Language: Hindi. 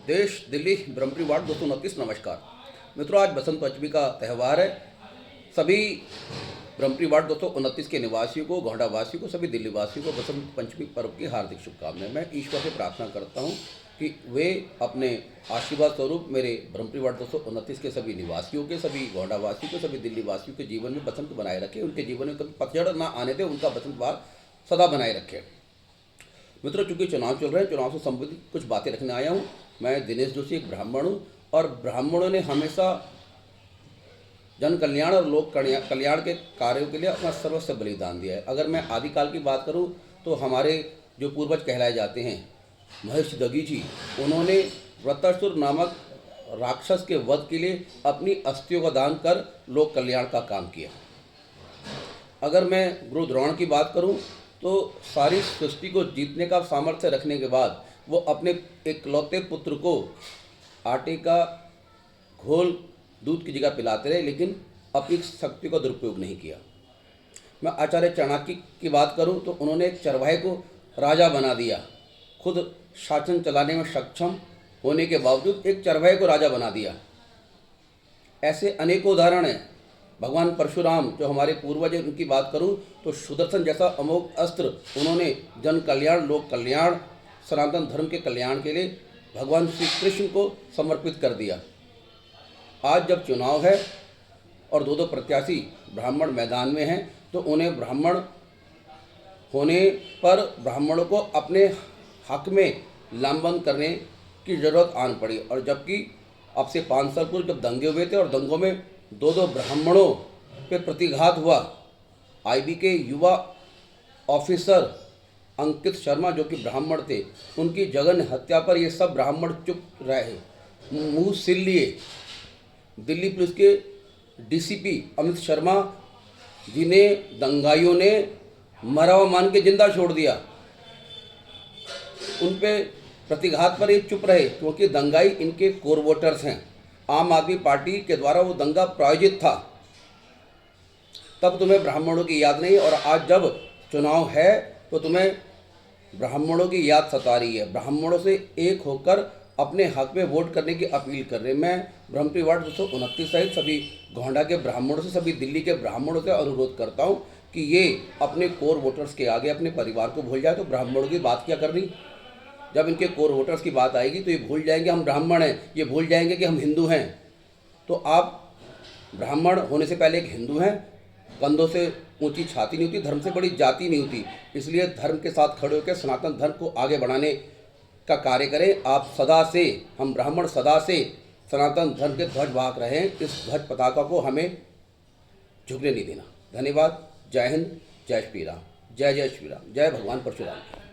देश, दिल्ली, ब्रह्मपुरी वार्ड 229। नमस्कार मित्रों, आज बसंत पंचमी का त्यौहार है। सभी ब्रह्मपुरी वार्ड 229 के निवासियों को, गोंडा वासियों को, सभी दिल्ली वासियों को बसंत पंचमी पर्व की हार्दिक शुभकामनाएं। मैं ईश्वर से प्रार्थना करता हूं कि वे अपने आशीर्वाद स्वरूप मेरे ब्रह्मपुरी वार्ड 229 के सभी निवासियों के, सभी गोंडा वासियों के, सभी दिल्ली वासियों के जीवन में बसंत बनाए रखें। उनके जीवन में कभी पतझड़ ना आने दें, उनका बसंत बहार सदा बनाए रखें। मित्रों, चूंकि चुनाव चल रहे हैं, चुनाव से संबंधित कुछ बातें रखने आया हूँ। मैं दिनेश जोशी एक ब्राह्मण हूँ और ब्राह्मणों ने हमेशा जन कल्याण और लोक कल्याण के कार्यों के लिए अपना सर्वस्व बलिदान दिया है। अगर मैं आदिकाल की बात करूं तो हमारे जो पूर्वज कहलाए जाते हैं महेश दगी जी, उन्होंने वृत्रासुर नामक राक्षस के वध के लिए अपनी अस्थियों का दान कर लोक कल्याण का काम किया। अगर मैं गुरु द्रोण की बात करूं तो सारी सृष्टि को जीतने का सामर्थ्य रखने के बाद वो अपने इकलौते पुत्र को आटे का घोल दूध की जगह पिलाते रहे, लेकिन अपनी शक्ति का दुरुपयोग नहीं किया। मैं आचार्य चाणक्य की बात करूं तो उन्होंने एक चरवाहे को राजा बना दिया। खुद शासन चलाने में सक्षम होने के बावजूद एक चरवाहे को राजा बना दिया। ऐसे अनेकों उदाहरण हैं। भगवान परशुराम जो हमारे पूर्वज हैं, उनकी बात करूं तो सुदर्शन जैसा अमोघ अस्त्र उन्होंने जन कल्याण, लोक कल्याण, सनातन धर्म के कल्याण के लिए भगवान श्री कृष्ण को समर्पित कर दिया। आज जब चुनाव है और दो प्रत्याशी ब्राह्मण मैदान में हैं तो उन्हें ब्राह्मण होने पर ब्राह्मणों को अपने हक में लामबंद करने की ज़रूरत आन पड़ी। और जबकि अब से 5 साल पूर्व जब दंगे हुए थे और दंगों में दो ब्राह्मणों पे प्रतिघात हुआ, आईबी के युवा ऑफिसर अंकित शर्मा जो कि ब्राह्मण थे, उनकी जघन्य हत्या पर ये सब ब्राह्मण चुप रहे, मुंह सिल लिए। दिल्ली पुलिस के डीसीपी अमित शर्मा जिन्हें दंगाइयों ने मरा हुआ मान के जिंदा छोड़ दिया, उन पे प्रतिघात पर ये चुप रहे क्योंकि दंगाई इनके कोर वोटर्स हैं। आम आदमी पार्टी के द्वारा वो दंगा प्रायोजित था। तब तुम्हें ब्राह्मणों की याद नहीं, और आज जब चुनाव है तो तुम्हें ब्राह्मणों की याद सता रही है। ब्राह्मणों से एक होकर अपने हक में वोट करने की अपील कर रहे हैं। मैं ब्रह्मपुरी वार्ड 229 सहित सभी गोंडा के ब्राह्मणों से, सभी दिल्ली के ब्राह्मणों से अनुरोध करता हूं कि ये अपने कोर वोटर्स के आगे अपने परिवार को भूल जाए। तो ब्राह्मणों की बात क्या करनी, जब इनके कोर वोटर्स की बात आएगी तो ये भूल जाएंगे हम ब्राह्मण हैं, ये भूल जाएंगे कि हम हिंदू हैं। तो आप ब्राह्मण होने से पहले एक हिंदू हैं। कंधों से ऊंची छाती नहीं होती, धर्म से बड़ी जाति नहीं होती। इसलिए धर्म के साथ खड़े होकर सनातन धर्म को आगे बढ़ाने का कार्य करें। आप सदा से, हम ब्राह्मण सदा से सनातन धर्म के ध्वज वाहक रहें। इस ध्वज पताका को हमें झुकने नहीं देना। धन्यवाद। जय हिंद, जय श्री राम, जय जय श्री राम, जय भगवान परशुराम।